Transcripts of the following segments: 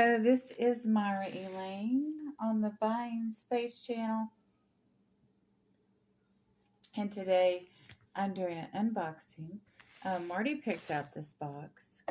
Hello, this is Myra Elaine on the Buying Space channel, and today I'm doing an unboxing. Marty picked out this box.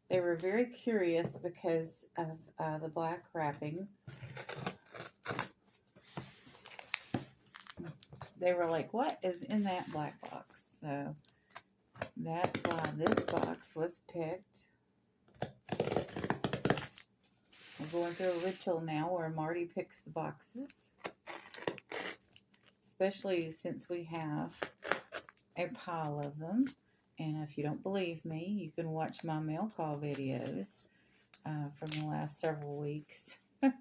They were very curious because of the black wrapping. They were like, what is in that black box? So that's why this box was picked. We're going through a ritual now where Marty picks the boxes, especially since we have a pile of them. And if you don't believe me, you can watch my mail call videos from the last several weeks. And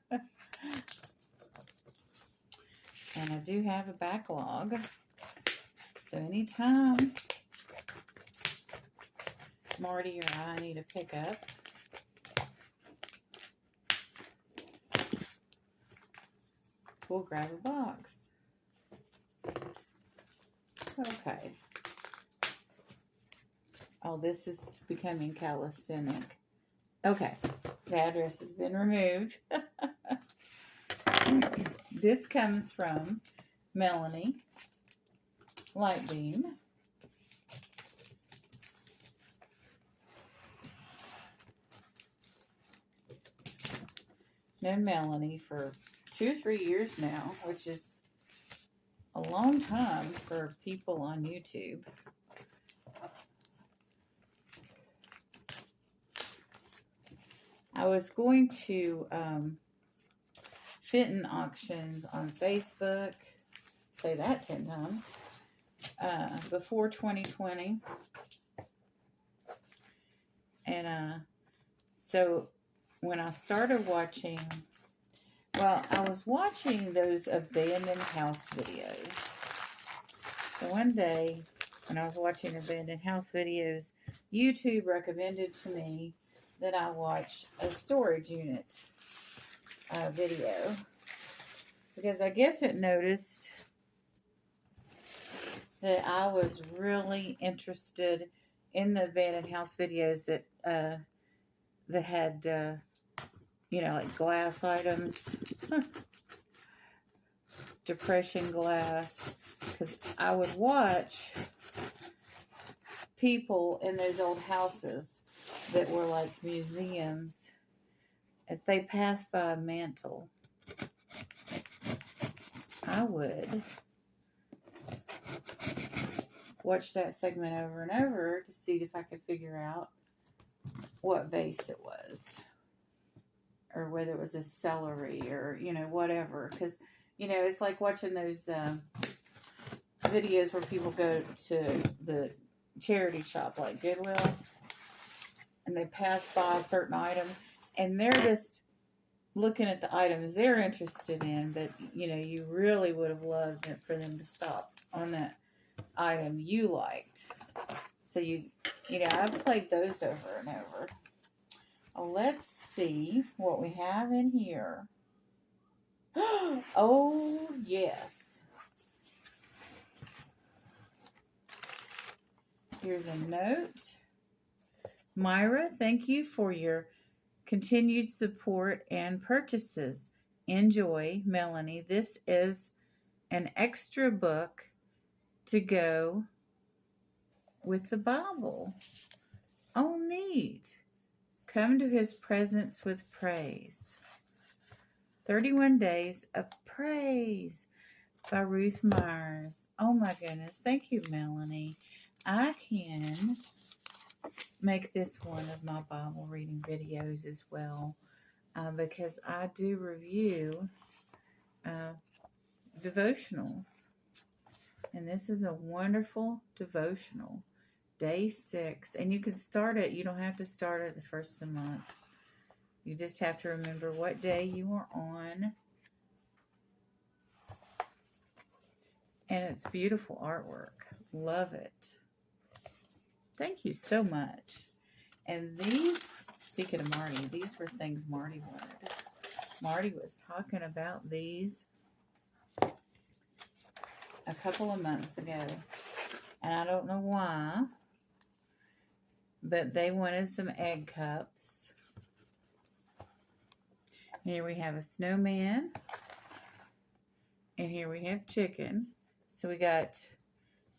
I do have a backlog, so anytime Marty or I need to pick up, we'll grab a box. Okay. Oh, this is becoming calisthenic. Okay. The address has been removed. This comes from Melanie Lightbeam. Known Melanie for 2 or 3 years now, which is a long time for people on YouTube. I was going to Fenton auctions on Facebook, say that 10 times, before 2020. And so when I started watching, well, I was watching those abandoned house videos. So one day when I was watching abandoned house videos, YouTube recommended to me that I watch a storage unit video, because I guess it noticed that I was really interested in the abandoned house videos that had like glass items, depression glass, because I would watch people in those old houses that were like museums. If they passed by a mantle, I would watch that segment over and over to see if I could figure out what vase it was, or whether it was a celery, or whatever. Because it's like watching those videos where people go to the charity shop like Goodwill, and they pass by a certain item, and they're just looking at the items they're interested in, but you really would have loved it for them to stop on that item you liked. So I've played those over and over. Well, let's see what we have in here. Oh, yes. Here's a note. Myra, thank you for your continued support and purchases. Enjoy, Melanie. This is an extra book to go with the Bible. Oh, neat. Come to his presence with praise. 31 Days of Praise by Ruth Myers. Oh my goodness. Thank you, Melanie. I can make this one of my Bible reading videos as well, because I do review devotionals. And this is a wonderful devotional. Day 6. And you can start it. You don't have to start it the first of the month. You just have to remember what day you are on. And it's beautiful artwork. Love it. Thank you so much. And these, speaking of Marty, these were things Marty wanted. Marty was talking about these a couple of months ago. And I don't know why, but they wanted some egg cups. Here we have a snowman, and here we have chicken. So we got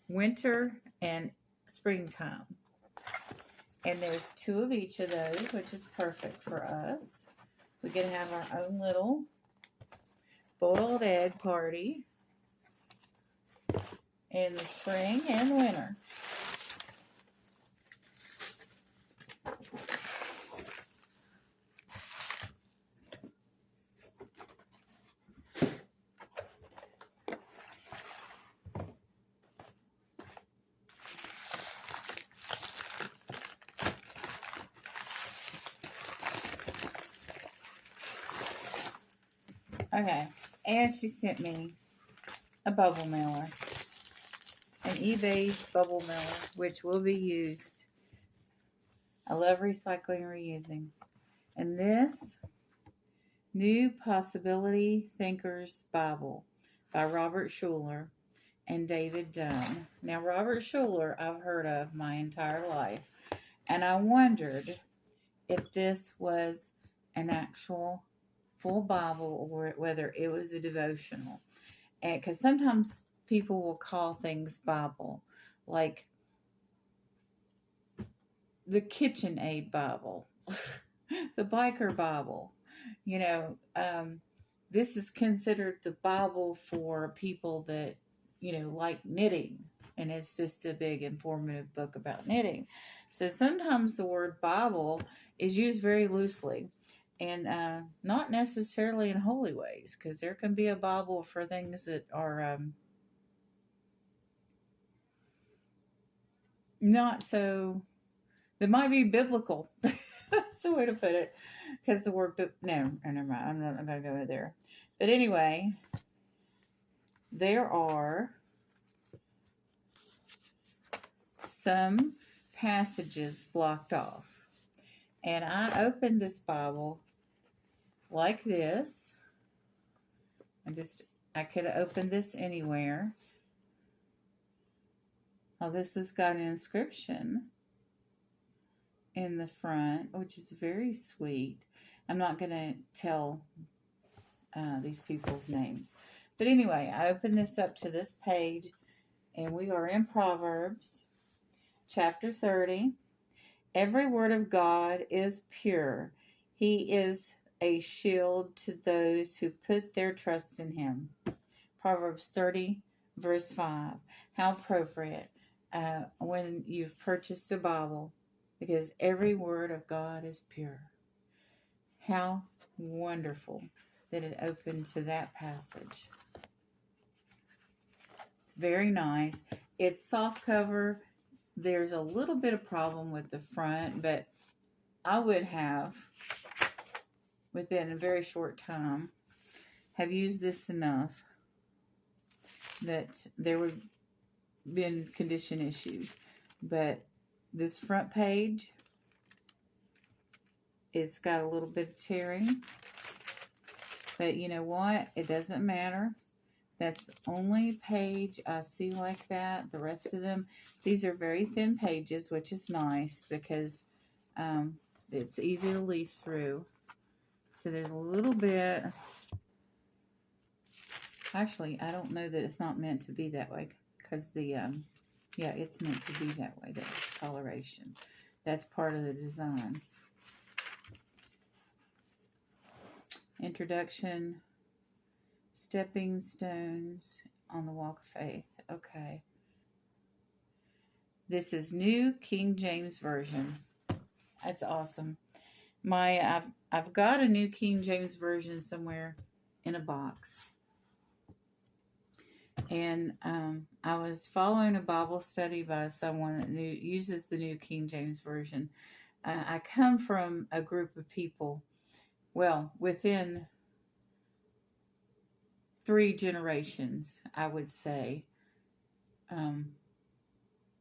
winter and springtime. And there's 2 of each of those, which is perfect for us. We can have our own little boiled egg party in the spring and winter. Okay, and she sent me a bubble mailer, an eBay bubble mailer, which will be used. I love recycling and reusing. And this New Possibility Thinkers Bible by Robert Schuller and David Dunn. Now, Robert Schuller I've heard of my entire life, and I wondered if this was an actual full Bible or whether it was a devotional. And because sometimes people will call things Bible, like the KitchenAid Bible, the Biker Bible. You know, this is considered the Bible for people that, like knitting. And it's just a big informative book about knitting. So sometimes the word Bible is used very loosely and not necessarily in holy ways, because there can be a Bible for things that are not so, that might be biblical. That's the way to put it. Because the word, no, never mind. I'm not going to go there. But anyway, there are some passages blocked off. And I opened this Bible like this. I could have opened this anywhere. Oh, this has got an inscription in the front, which is very sweet. I'm not going to tell these people's names. But anyway, I opened this up to this page, and we are in Proverbs chapter 30. Every word of God is pure. He is a shield to those who put their trust in him. Proverbs 30, verse 5. How appropriate when you've purchased a Bible, because every word of God is pure. How wonderful that it opened to that passage. It's very nice. It's soft cover. There's a little bit of problem with the front, but I would have, within a very short time, have used this enough that there would have been condition issues. But this front page, it's got a little bit of tearing. But you know what? It doesn't matter. That's the only page I see like that. The rest of them, these are very thin pages, which is nice because it's easy to leaf through. So there's a little bit. Actually, I don't know that it's not meant to be that way, because yeah, it's meant to be that way. That's coloration. That's part of the design. Introduction. Stepping stones on the walk of faith. Okay. This is New King James Version. That's awesome. I've got a New King James Version somewhere in a box. And I was following a Bible study by someone that uses the New King James Version. I come from a group of people, well, within 3 generations, I would say.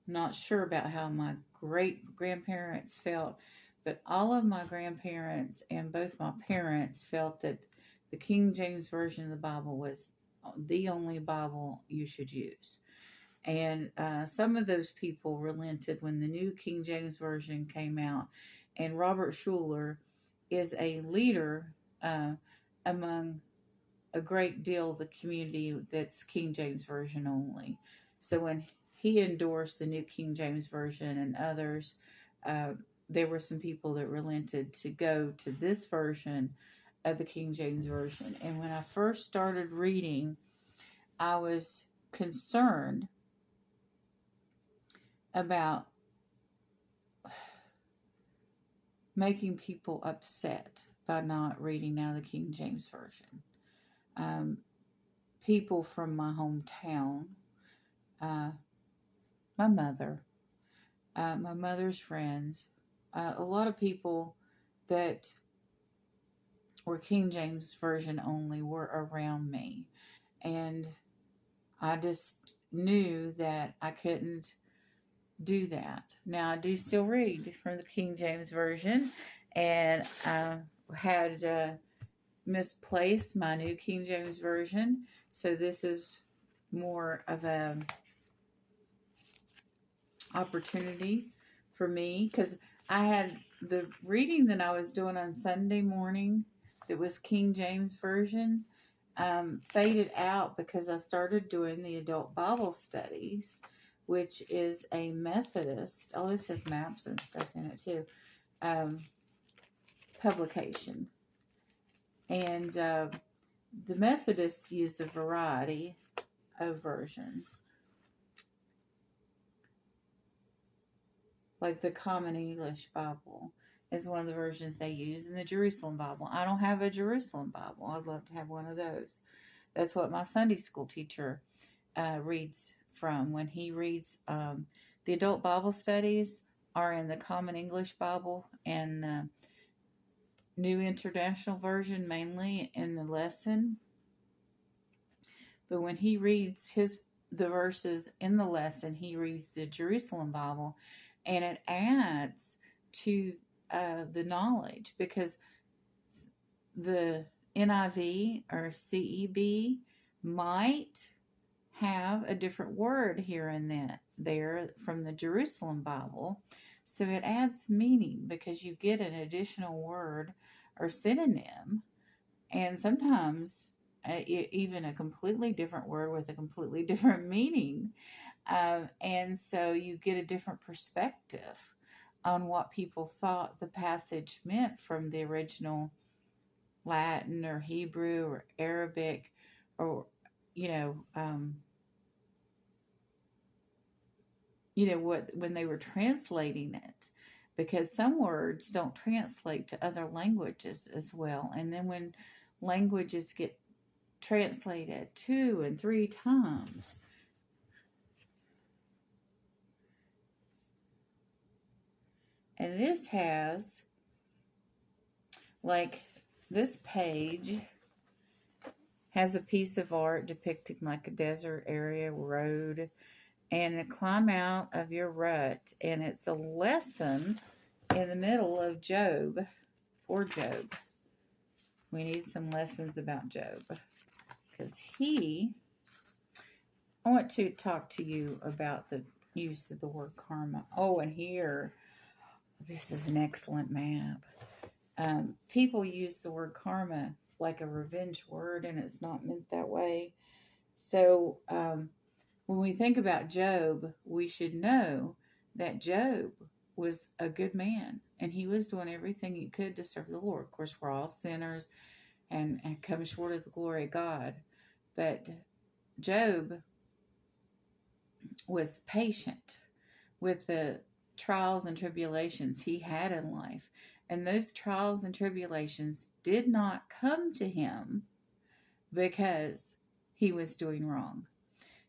Not sure about how my great-grandparents felt, but all of my grandparents and both my parents felt that the King James Version of the Bible was the only Bible you should use. And some of those people relented when the new King James Version came out. And Robert Schuller is a leader among a great deal of the community that's King James Version only. So when he endorsed the new King James Version and others, uh, there were some people that relented to go to this version of the King James Version. And when I first started reading, I was concerned about making people upset by not reading out of the King James Version. Um, People from my hometown, uh, my mother's friends, a lot of people that were King James Version only were around me. And I just knew that I couldn't do that. Now, I do still read from the King James Version, and I had misplaced my new King James Version. So this is more of a opportunity for me, because I had the reading that I was doing on Sunday morning that was King James Version faded out because I started doing the adult Bible studies, which is a Methodist. Oh, this has maps and stuff in it too. Publication. And the Methodists used a variety of versions, like the Common English Bible is one of the versions they use, and the Jerusalem Bible. I don't have a Jerusalem Bible. I'd love to have one of those. That's what my Sunday school teacher reads from when he reads. The adult Bible studies are in the Common English Bible and New International Version, mainly in the lesson. But when he reads the verses in the lesson, he reads the Jerusalem Bible, and it adds to the knowledge, because the NIV or CEB might have a different word here and there from the Jerusalem Bible. So it adds meaning because you get an additional word or synonym, and sometimes even a completely different word with a completely different meaning. And so you get a different perspective on what people thought the passage meant from the original Latin or Hebrew or Arabic, or what, when they were translating it, because some words don't translate to other languages as well. And then when languages get translated 2 and 3 times, and this has, like, this page has a piece of art depicting like a desert area road and a climb out of your rut, and it's a lesson in the middle of Job, for Job. We need some lessons about Job, because I want to talk to you about the use of the word karma. Oh, and here, this is an excellent map. People use the word karma like a revenge word, and it's not meant that way. So when we think about Job, we should know that Job was a good man, and he was doing everything he could to serve the Lord. Of course, we're all sinners and come short of the glory of God. But Job was patient with the trials and tribulations he had in life. And those trials and tribulations did not come to him because he was doing wrong.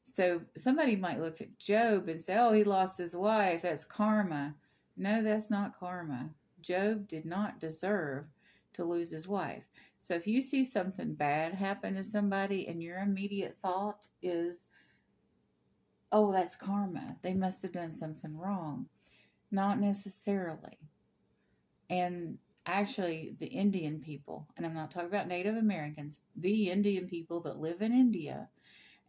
So somebody might look at Job and say, oh, he lost his wife. That's karma. No, that's not karma. Job did not deserve to lose his wife. So if you see something bad happen to somebody and your immediate thought is, oh, that's karma, they must have done something wrong. Not necessarily. And actually, the Indian people, and I'm not talking about Native Americans, the Indian people that live in India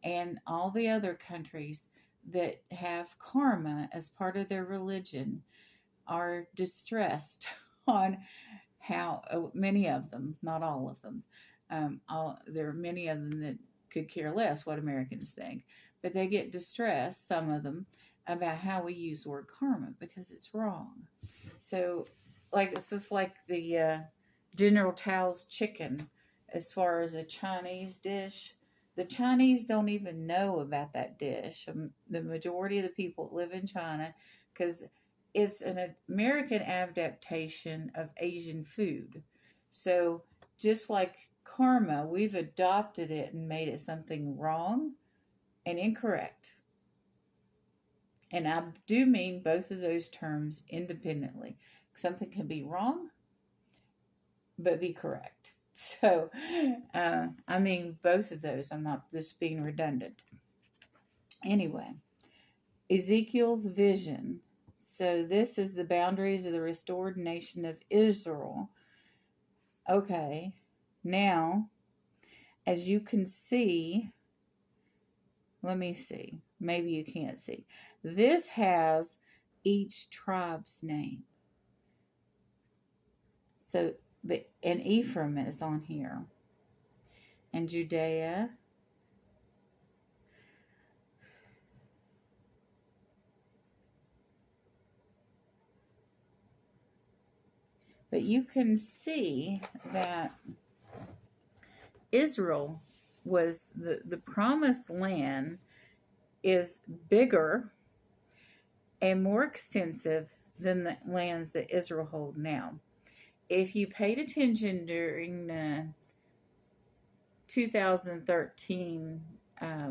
and all the other countries that have karma as part of their religion are distressed on how many of them, not all of them, there are many of them that could care less what Americans think, but they get distressed, some of them, about how we use the word karma because it's wrong. So, like, it's just like the General Tao's chicken, as far as a Chinese dish. The Chinese don't even know about that dish. The majority of the people live in China because it's an American adaptation of Asian food. So just like karma, we've adopted it and made it something wrong and incorrect. And I do mean both of those terms independently. Something can be wrong, but be correct. So, I mean both of those. I'm not just being redundant. Anyway, Ezekiel's vision. So, this is the boundaries of the restored nation of Israel. Okay, now, as you can see, let me see. Maybe you can't see. This has each tribe's name. So, and Ephraim is on here. And Judea. But you can see that Israel was the promised land is bigger and more extensive than the lands that Israel hold now. If you paid attention during the 2013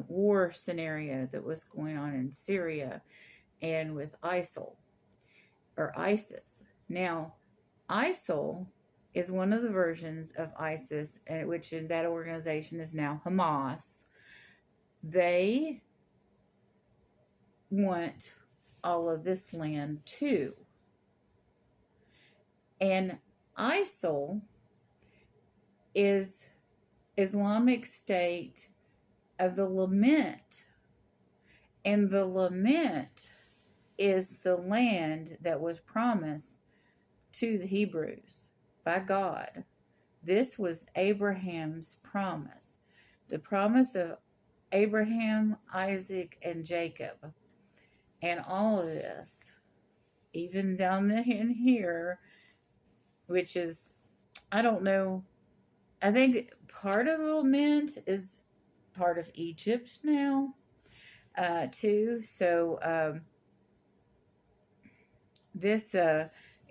war scenario that was going on in Syria and with ISIL or ISIS. Now, ISIL is one of the versions of ISIS, which in that organization is now Hamas. They want all of this land too. And ISIL is Islamic State of the Levant. And the Levant is the land that was promised to the Hebrews by God. This was Abraham's promise. The promise of Abraham, Isaac, and Jacob. And all of this, even down in here, which is, I don't know, I think part of the Levant is part of Egypt now, too. So, this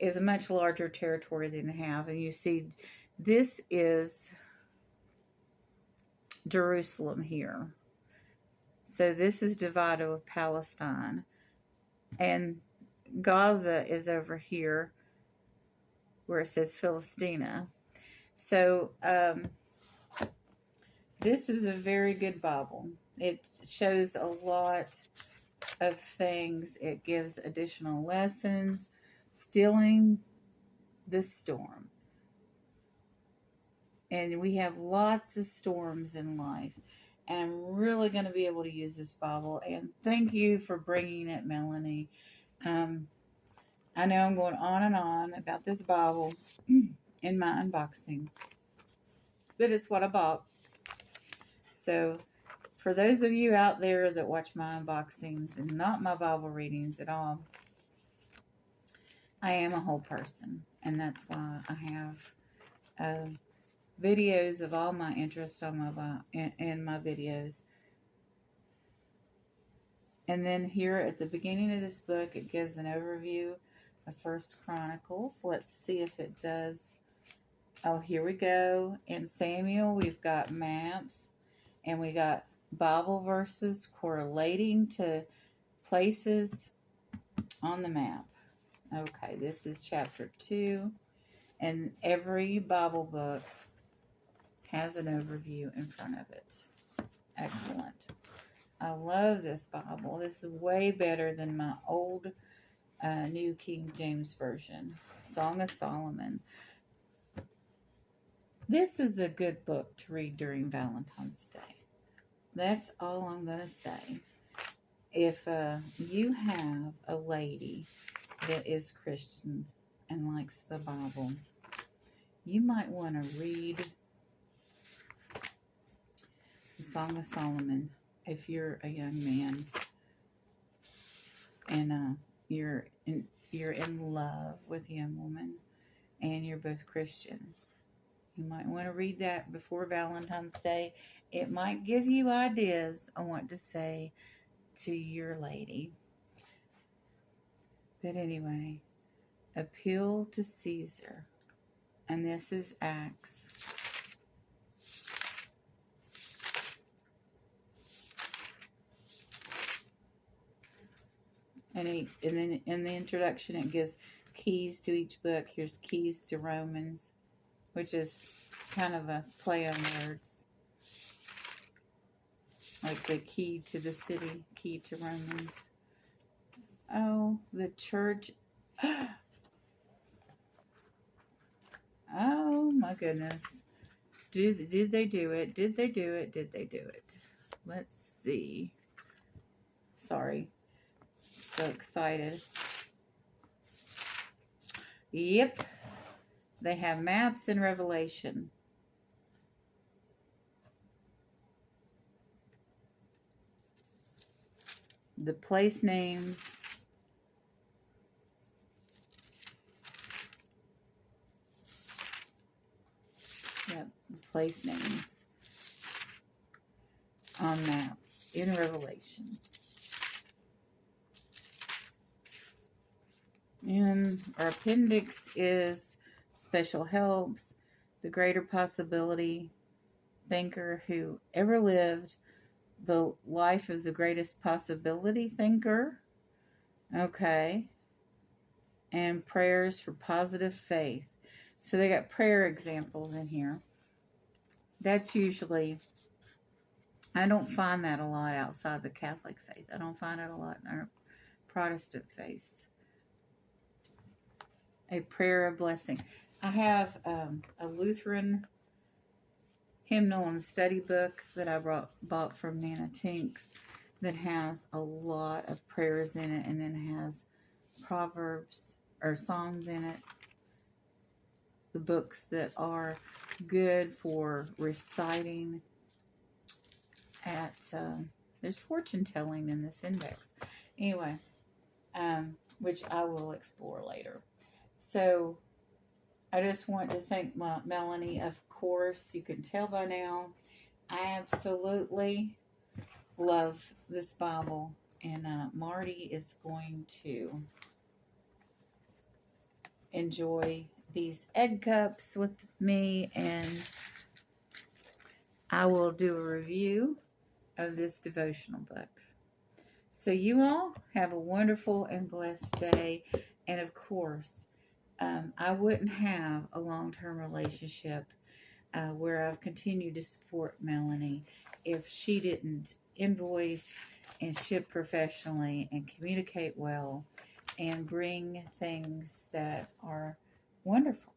is a much larger territory than they have. And you see, this is Jerusalem here. So this is divided with Palestine. And Gaza is over here where it says Philistina. So this is a very good Bible. It shows a lot of things. It gives additional lessons. Stilling the storm. And we have lots of storms in life. And I'm really going to be able to use this Bible. And thank you for bringing it, Melanie. I know I'm going on and on about this Bible in my unboxing. But it's what I bought. So, for those of you out there that watch my unboxings and not my Bible readings at all, I am a whole person. And that's why I have videos of all my interests on in my videos. And then here at the beginning of this book, it gives an overview of First Chronicles. Let's see if it does. Oh, here we go. In Samuel, we've got maps, and we got Bible verses correlating to places on the map. Okay, this is chapter 2, and every Bible book has an overview in front of it. Excellent. I love this Bible. This is way better than my old New King James Version, Song of Solomon. This is a good book to read during Valentine's Day. That's all I'm going to say. if you have a lady that is Christian and likes the Bible, you might want to read the Song of Solomon if you're a young man and you're in love with a young woman and you're both Christian. You might want to read that before Valentine's Day. It might give you ideas on what to say to your lady. But anyway, appeal to Caesar. And this is Acts. And then in the introduction, it gives keys to each book. Here's keys to Romans, which is kind of a play on words. Like the key to the city, key to Romans. Oh, the church. Oh, my goodness. Did they do it? Did they do it? Did they do it? Let's see. Sorry. So excited. Yep. They have maps in Revelation. The place names. Yep, place names on maps in Revelation. And our appendix is special helps, the greater possibility thinker who ever lived, the life of the greatest possibility thinker. Okay. And prayers for positive faith. So they got prayer examples in here. That's usually, I don't find that a lot outside the Catholic faith. I don't find it a lot in our Protestant faiths. A prayer of blessing. I have a Lutheran hymnal and study book that I bought from Nana Tinks that has a lot of prayers in it, and then has proverbs or songs in it. The books that are good for reciting at, there's fortune telling in this index. Anyway, which I will explore later. So I just want to thank Melanie. Of course, you can tell by now, I absolutely love this Bible. And Marty is going to enjoy these egg cups with me, and I will do a review of this devotional book. So you all have a wonderful and blessed day. And of course, I wouldn't have a long-term relationship where I've continued to support Melanie if she didn't invoice and ship professionally and communicate well and bring things that are wonderful